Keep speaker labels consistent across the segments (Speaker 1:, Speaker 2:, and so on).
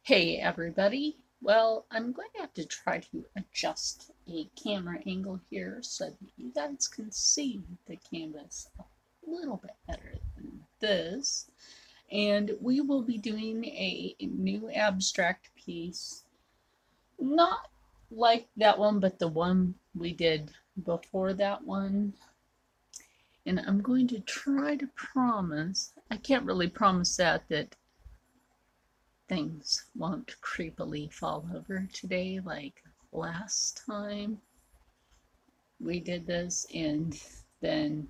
Speaker 1: Hey everybody. Well, I'm going to have to try to adjust a camera angle here so that you guys can see the canvas a little bit better than this. And we will be doing a new abstract piece, not like that one, but the one we did before that one. And I'm going to try to promise, I can't really promise that things won't creepily fall over today like last time we did this, and then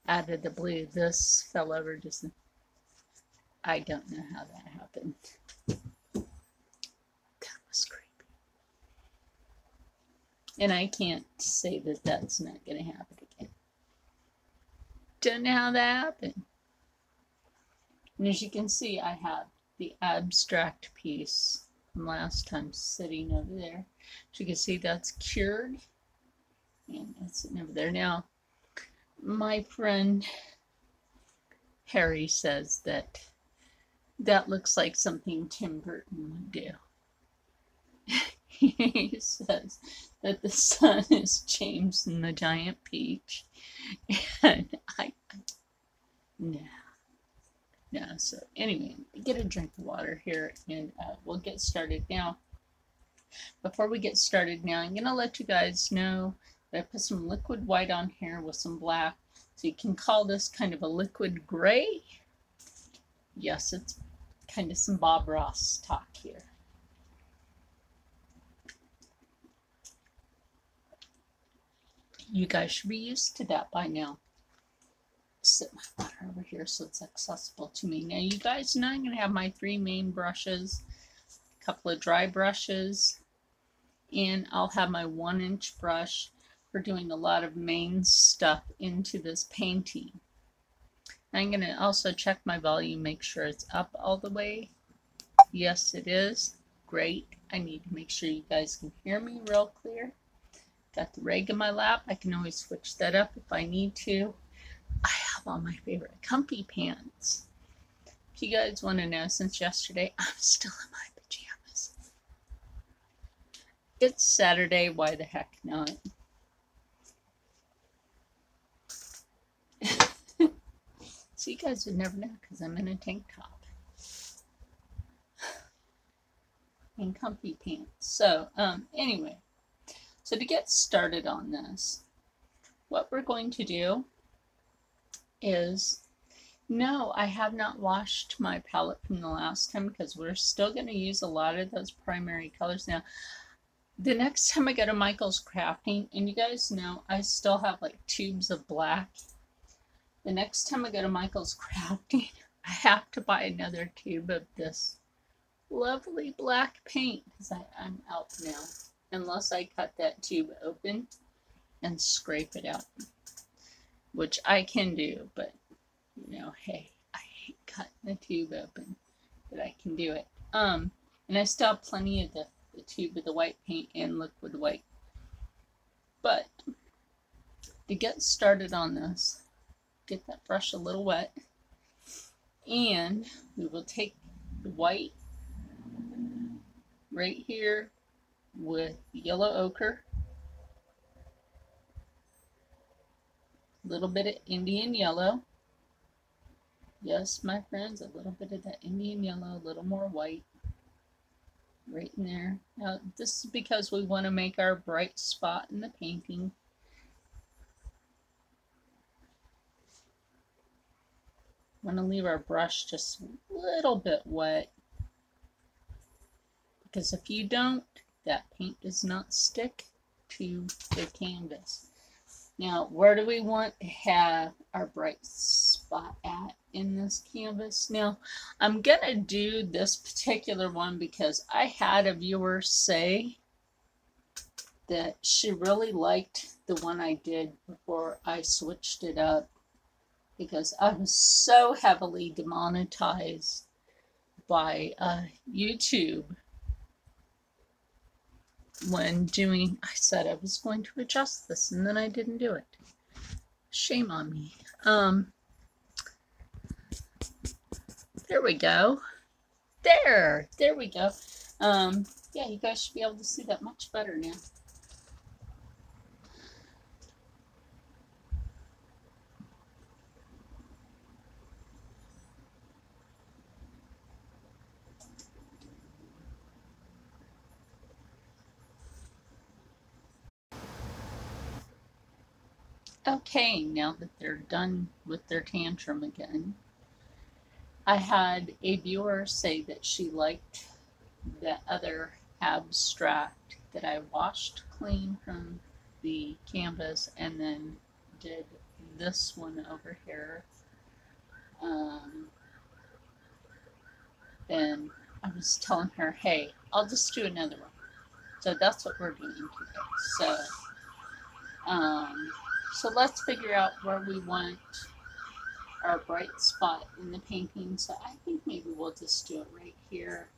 Speaker 1: out of the blue this fell over. Just I don't know how that happened. That was creepy, and I can't say that that's not going to happen again. Don't know how that happened. And as you can see, I have the abstract piece from last time sitting over there. As you can see, that's cured, and it's sitting over there. Now, my friend Harry says that that looks like something Tim Burton would do. He says that the sun is James and the Giant Peach, and no. So anyway, get a drink of water here, and we'll get started now. Before we get started now, I'm going to let you guys know that I put some liquid white on here with some black. So you can call this kind of a liquid gray. Yes, it's kind of some Bob Ross talk here. You guys should be used to that by now. Set my water over here so it's accessible to me. Now you guys know I'm going to have my three main brushes, a couple of dry brushes, and I'll have my 1-inch brush for doing a lot of main stuff into this painting. I'm going to also check my volume, make sure it's up all the way. Yes, it is. Great. I need to make sure you guys can hear me real clear. Got the rag in my lap. I can always switch that up if I need to. I have all my favorite comfy pants. If you guys want to know, since yesterday, I'm still in my pajamas. It's Saturday, why the heck not? So you guys would never know because I'm in a tank top and comfy pants. So anyway, so to get started on this, what we're going to do is, no, I have not washed my palette from the last time because we're still going to use a lot of those primary colors. Now, the next time I go to Michael's Crafting, and you guys know I still have like tubes of black. The next time I go to Michael's Crafting, I have to buy another tube of this lovely black paint because I'm out now. Unless I cut that tube open and scrape it out, which I can do, but you know, hey, I hate cutting the tube open, but I can do it. And I still have plenty of the tube of the white paint and liquid white. But to get started on this, get that brush a little wet, and we will take the white right here with yellow ochre, a little bit of Indian yellow. Yes, my friends, a little bit of that Indian yellow, a little more white right in there. Now, this is because we want to make our bright spot in the painting. Want to leave our brush just a little bit wet, because if you don't, that paint does not stick to the canvas. Now, where do we want to have our bright spot at in this canvas? Now, I'm going to do this particular one because I had a viewer say that she really liked the one I did before I switched it up, because I was so heavily demonetized by YouTube when doing, I said I was going to adjust this and then I didn't do it. Shame on me. There we go. There we go. Yeah, you guys should be able to see that much better now. Okay, now that they're done with their tantrum again, I had a viewer say that she liked the other abstract that I washed clean from the canvas and then did this one over here. Then I was telling her, hey, I'll just do another one. So that's what we're doing today. So let's figure out where we want our bright spot in the painting. So I think maybe we'll just do it right here.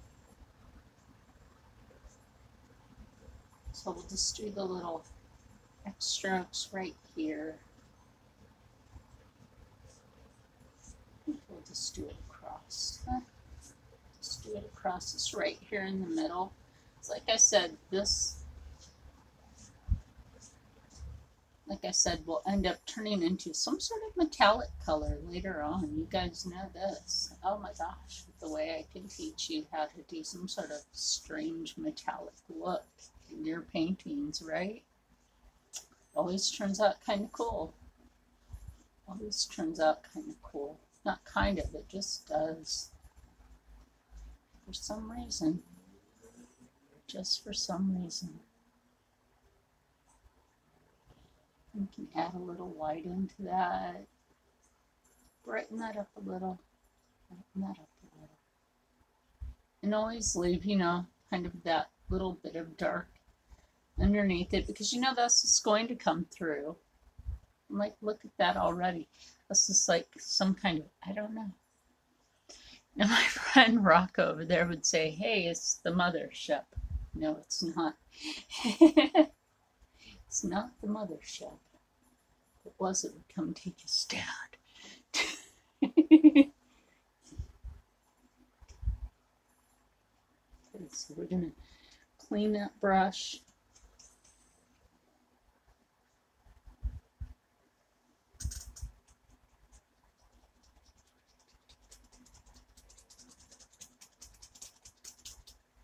Speaker 1: So we'll just do the little X strokes right here. I think we'll just do it across. Just do it across. It's right here in the middle. It's like I said, will end up turning into some sort of metallic color later on. You guys know this. Oh my gosh, the way I can teach you how to do some sort of strange metallic look in your paintings, right? Always turns out kind of cool. Always turns out kind of cool. Not kind of, it just does. For some reason. Just for some reason. You can add a little white into that. Brighten that up a little. Brighten that up a little. And always leave, you know, kind of that little bit of dark underneath it, because you know that's just going to come through. Like, look at that already. This is like some kind of, I don't know. Now my friend Rocco over there would say, hey, it's the mothership. No, it's not. It's not the mothership. If it was, it would come take a stand. Okay, so we're going to clean that brush.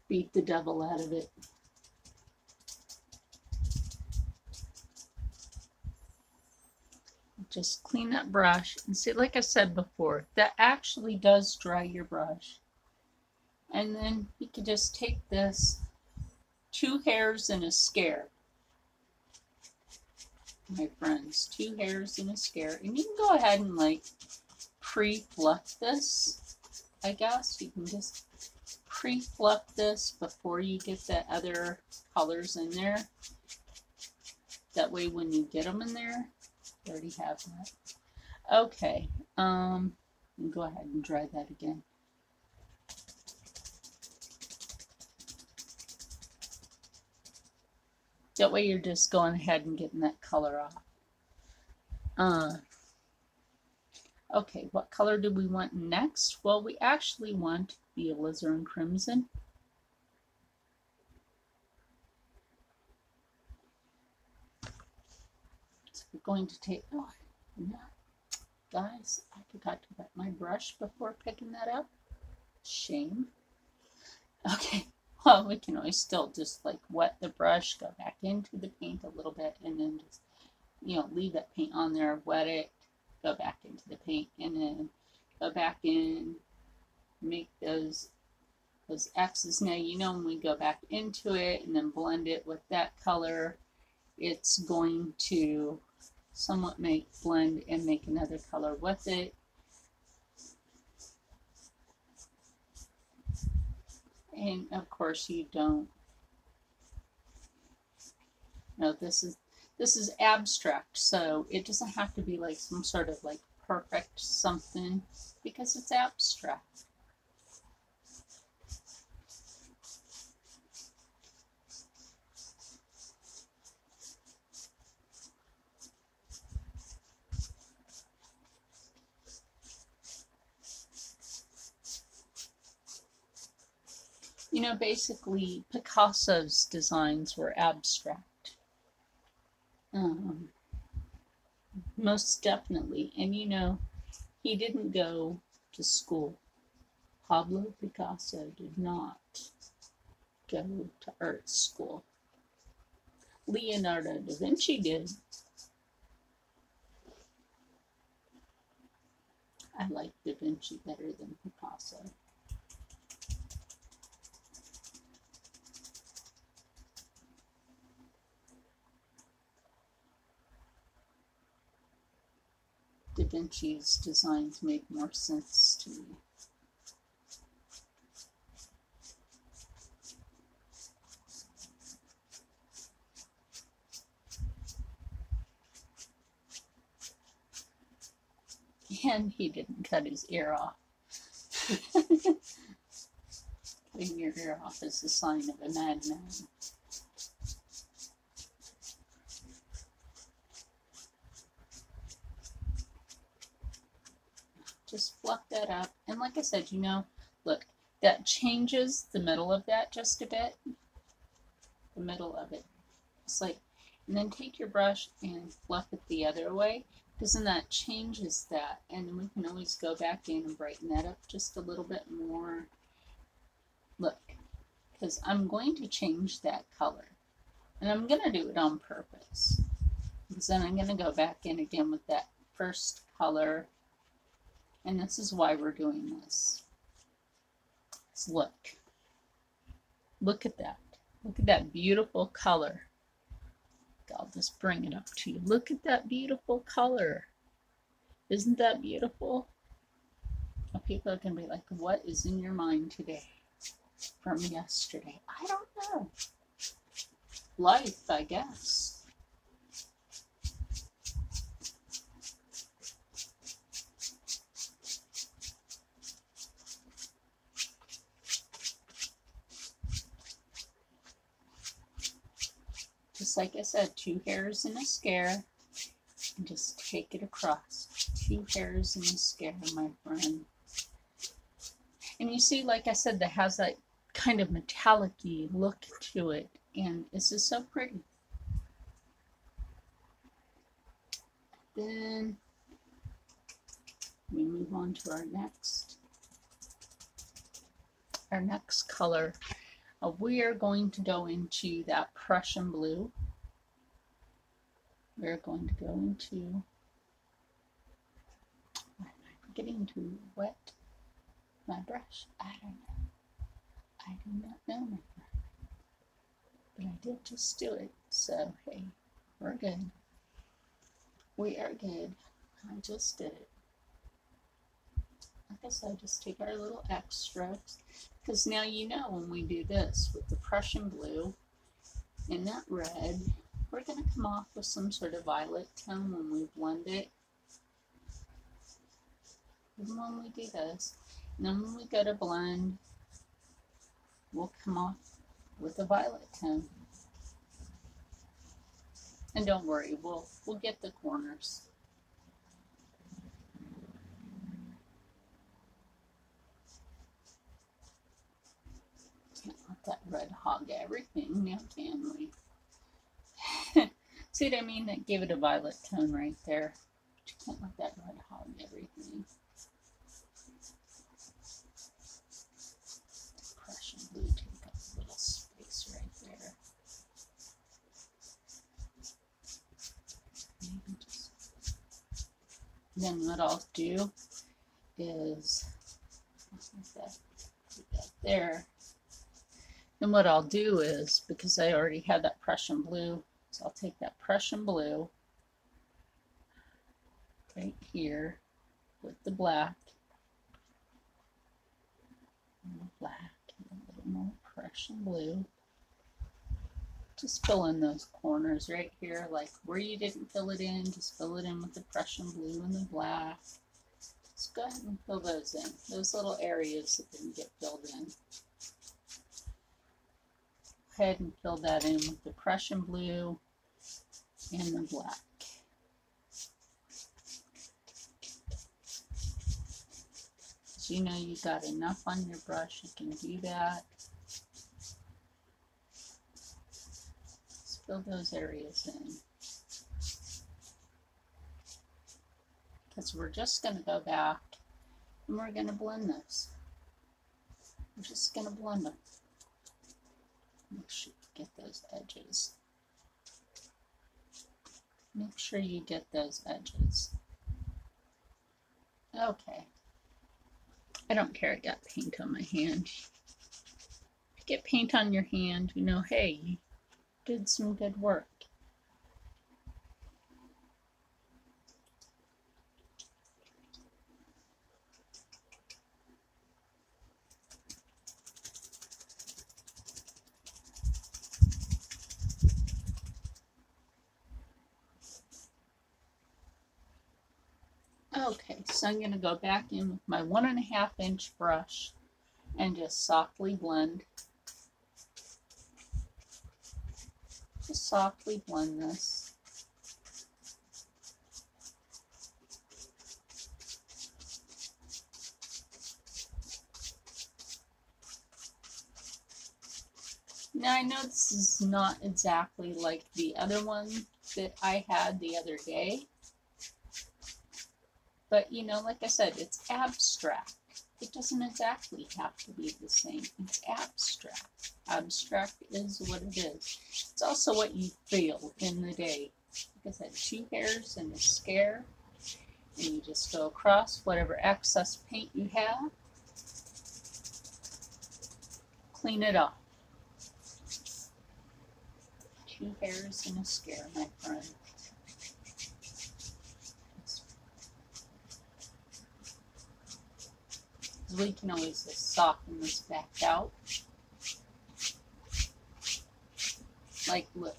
Speaker 1: Beat the devil out of it. Just clean that brush and see, like I said before, that actually does dry your brush. And then you can just take this 2 hairs in a scare, my friends, 2 hairs in a scare, and you can go ahead and like pre-fluff this. I guess you can just pre-fluff this before you get the other colors in there. That way when you get them in there, you already have that. Okay, go ahead and dry that again. That way you're just going ahead and getting that color off. Okay, what color do we want next? Well, we actually want the alizarin crimson. So we're going to take, oh, no, guys, I forgot to wet my brush before picking that up. Shame. Okay, well, we can always still just like wet the brush, go back into the paint a little bit, and then just, you know, leave that paint on there, wet it, go back into the paint, and then go back in, make those X's. Now, you know, when we go back into it and then blend it with that color, it's going to somewhat blend and make another color with it. And of course you don't. No, this is abstract, so it doesn't have to be like some sort of like perfect something, because it's abstract. You know, basically, Picasso's designs were abstract. Most definitely. And you know, he didn't go to school. Pablo Picasso did not go to art school. Leonardo da Vinci did. I like Da Vinci better than Picasso. Da Vinci's designs make more sense to me. And he didn't cut his ear off. Cutting your ear off is a sign of a madman. Just fluff that up. And like I said, you know, look, that changes the middle of that just a bit. The middle of it. It's like, and then take your brush and fluff it the other way, because then that changes that. And then we can always go back in and brighten that up just a little bit more. Look, because I'm going to change that color. And I'm going to do it on purpose. Because then I'm going to go back in again with that first color. And this is why we're doing this. So look at that. Look at that beautiful color. I'll just bring it up to you. Look at that beautiful color. Isn't that beautiful? Now people are going to be like, what is in your mind today from yesterday? I don't know. Life, I guess. Just like I said, 2 hairs in a scare, and just take it across. 2 hairs in a scare, my friend. And you see, like I said, that has that kind of metallic-y look to it, and it's just so pretty. Then we move on to our next color. We are going to go into that Prussian blue. We're going to go into, why am I forgetting to wet my brush? I don't know. I do not know, my friend. But I did just do it, so hey, we're good. We are good. I just did it. Like I said, just take our little extras. Because now you know when we do this with the Prussian blue and that red, we're going to come off with some sort of violet tone when we blend it. Even when we do this. And then when we go to blend, we'll come off with a violet tone. And don't worry, we'll get the corners. Can't let that red hog everything now, can we? See what I mean? That gave it a violet tone right there. But you can't let that red hog everything. Prussian blue, take up a little space right there. Maybe just. Then what I'll do is put that there. And what I'll do is, because I already had that Prussian blue, so I'll take that Prussian blue right here with the black, and the black, and a little more Prussian blue. Just fill in those corners right here, like where you didn't fill it in, just fill it in with the Prussian blue and the black. Just go ahead and fill those in, those little areas that didn't get filled in. Go ahead and fill that in with the Prussian blue and the black. So you know you got enough on your brush, you can do that. Let's fill those areas in. Because we're just going to go back and we're going to blend this. We're just going to blend them. Make sure you get those edges. Make sure you get those edges. Okay. I don't care, I got paint on my hand. If you get paint on your hand, you know, hey, you did some good work. Okay, so I'm going to go back in with my 1.5 inch brush and just softly blend. Just softly blend this. Now I know this is not exactly like the other one that I had the other day. But, you know, like I said, it's abstract. It doesn't exactly have to be the same. It's abstract. Abstract is what it is. It's also what you feel in the day. Like I said, 2 hairs and a scare. And you just go across whatever excess paint you have. Clean it off. 2 hairs and a scare, my friend. We can always just soften this back out. Like, look,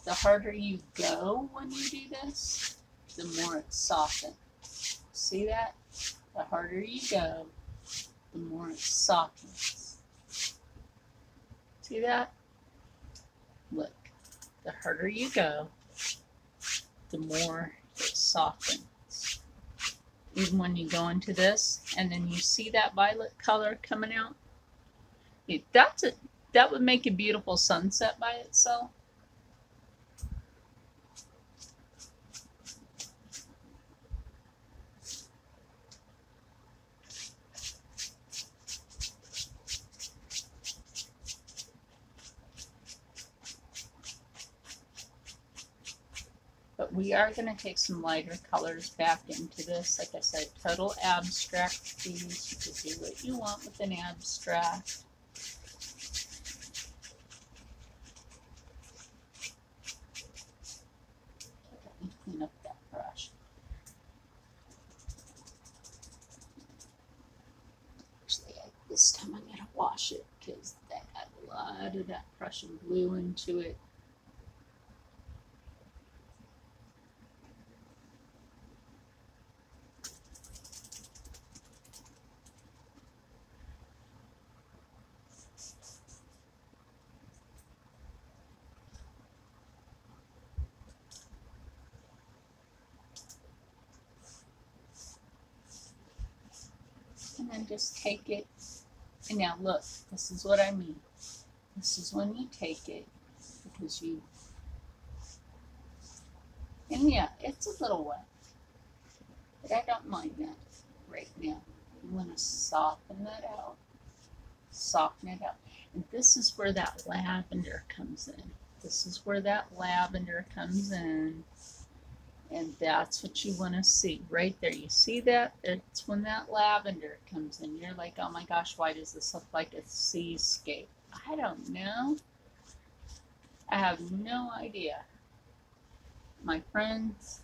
Speaker 1: the harder you go when you do this, the more it softens. See that? The harder you go, the more it softens. See that? Look, the harder you go, the more it softens. Even when you go into this, and then you see that violet color coming out, that would make a beautiful sunset by itself. But we are going to take some lighter colors back into this. Like I said, total abstract piece. You can do what you want with an abstract. Let me clean up that brush. Actually, this time I'm going to wash it because that had a lot of that Prussian blue into it. And then just take it, and now look, this is what I mean. This is when you take it, because you, and yeah, it's a little wet, but I don't mind that right now. You want to soften that out, soften it out. And this is where that lavender comes in. This is where that lavender comes in. And that's what you want to see right there. You see that? It's when that lavender comes in. You're like, oh my gosh, why does this look like a seascape? I don't know. I have no idea. My friends,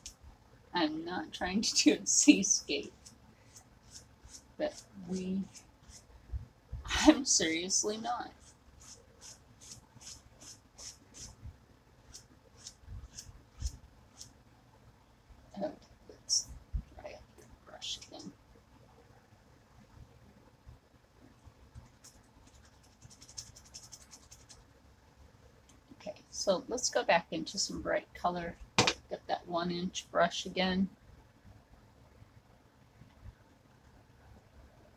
Speaker 1: I'm not trying to do a seascape. But I'm seriously not. Oh, let's dry up your brush again. Okay, so let's go back into some bright color. Get that 1 inch brush again.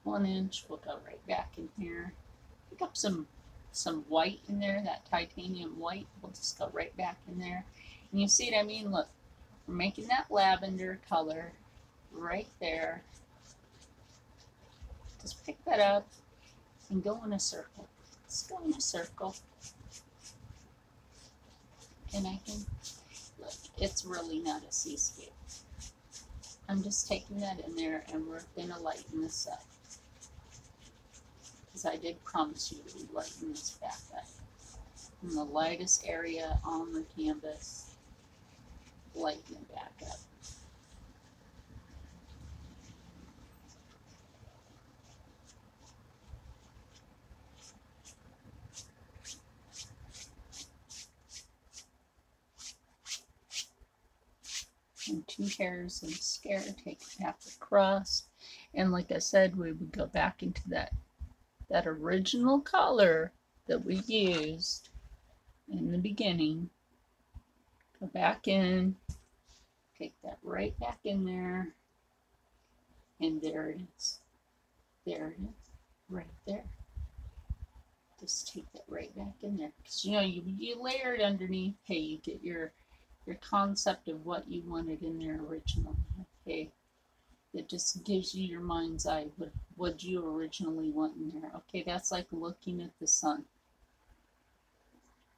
Speaker 1: 1 inch, we'll go right back in here. Pick up some some white in there, that titanium white. We'll just go right back in there. And you see what I mean? Look, we're making that lavender color right there. Just pick that up and go in a circle. Just go in a circle. And I can, look, it's really not a seascape. I'm just taking that in there and we're going to lighten this up. Because I did promise you to lighten this back up. In the lightest area on the canvas, lighten it back up. And 2 hairs and a scare, take it back across. And like I said, we would go back into that original color that we used in the beginning. Go back in, take that right back in there, and there it is. There it is, right there. Just take that right back in there. Because you know, you layer it underneath, hey, you get your concept of what you wanted in there originally. Okay, it just gives you your mind's eye what you originally want in there. Okay, that's like looking at the sun.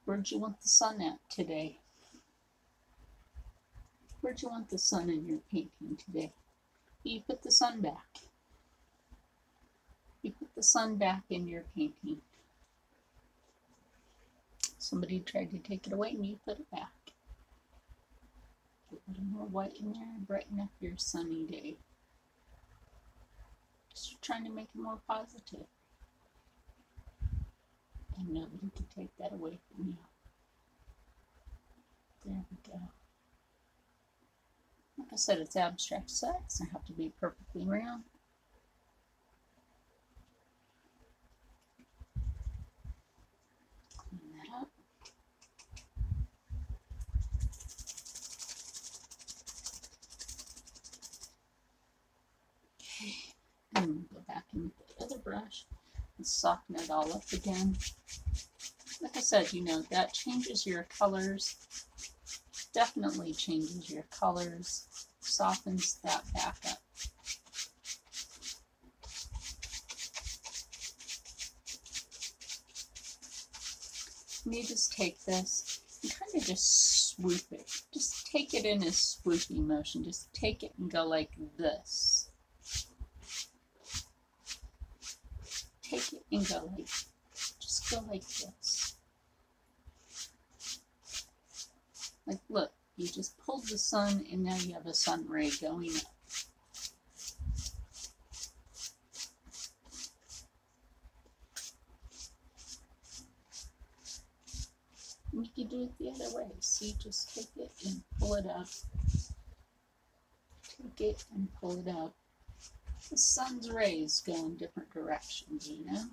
Speaker 1: Where'd you want the sun at today? Where'd you want the sun in your painting today? You put the sun back. You put the sun back in your painting. Somebody tried to take it away and you put it back. Put a little more white in there and brighten up your sunny day. Just trying to make it more positive. And nobody can take that away from you. There we go. Like I said, it's abstract, so it doesn't have to be perfectly round. Clean that up. Okay, and go back in with the other brush and soften it all up again. Like I said, you know, that changes your colors. Definitely changes your colors, softens that back up. And you just take this and kind of just swoop it. Just take it in a swooping motion. Just take it and go like this. Take it and go like, just go like this. Like, look, you just pulled the sun and now you have a sun ray going up. And you can do it the other way. See, just take it and pull it up. Take it and pull it up. The sun's rays go in different directions, you know?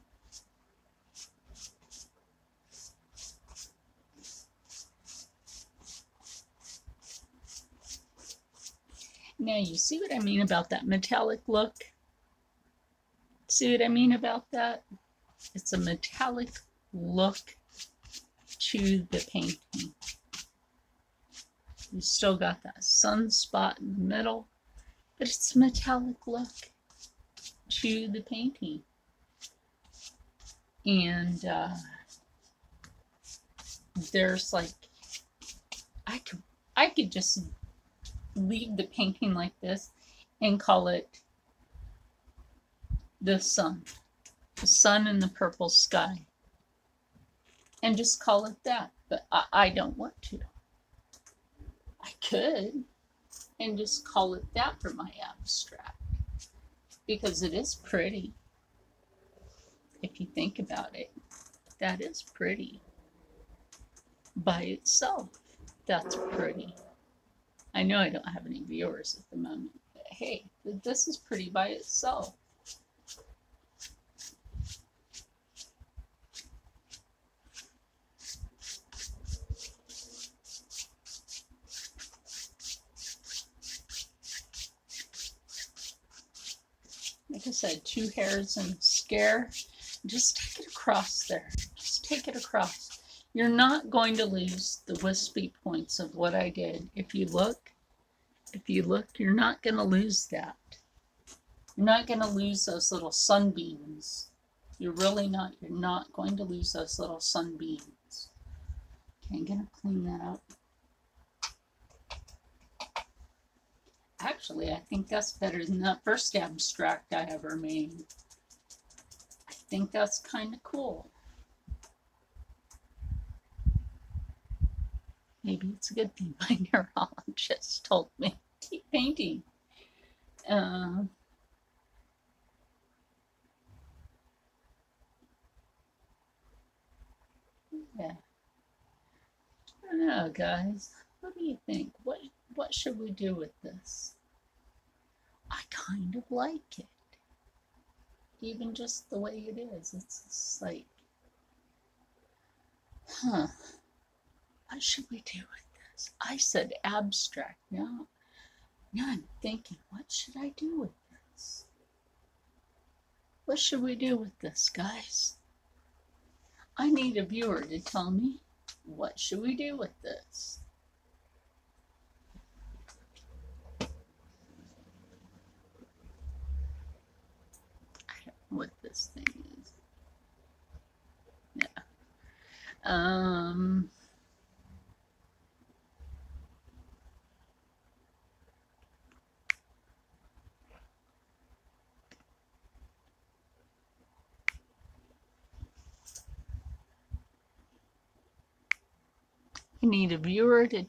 Speaker 1: Now you see what I mean about that metallic look? See what I mean about that? It's a metallic look to the painting. You still got that sunspot in the middle, but it's a metallic look to the painting. And there's like, I could just leave the painting like this and call it the sun and the purple sky, and just call it that. But I don't want to. I could and just call it that for my abstract, because it is pretty. If you think about it, that is pretty by itself. That's pretty. I know I don't have any viewers at the moment, but hey, this is pretty by itself. Like I said, 2 hairs and a scare. Just take it across there. Just take it across. You're not going to lose the wispy points of what I did. If you look, you're not going to lose that. You're not going to lose those little sunbeams. You're really not. You're not going to lose those little sunbeams. Okay, I'm going to clean that up. Actually, I think that's better than that first abstract I ever made. I think that's kind of cool. Maybe it's a good thing my neurologist told me to keep painting. Yeah. I don't know, guys. What do you think? What should we do with this? I kind of like it. Even just the way it is. It's just like, huh. What should we do with this? I said abstract. Now I'm thinking, what should I do with this? What should we do with this, guys? I need a viewer to tell me, what should we do with this? I don't know what this thing is. Yeah. I need a viewer to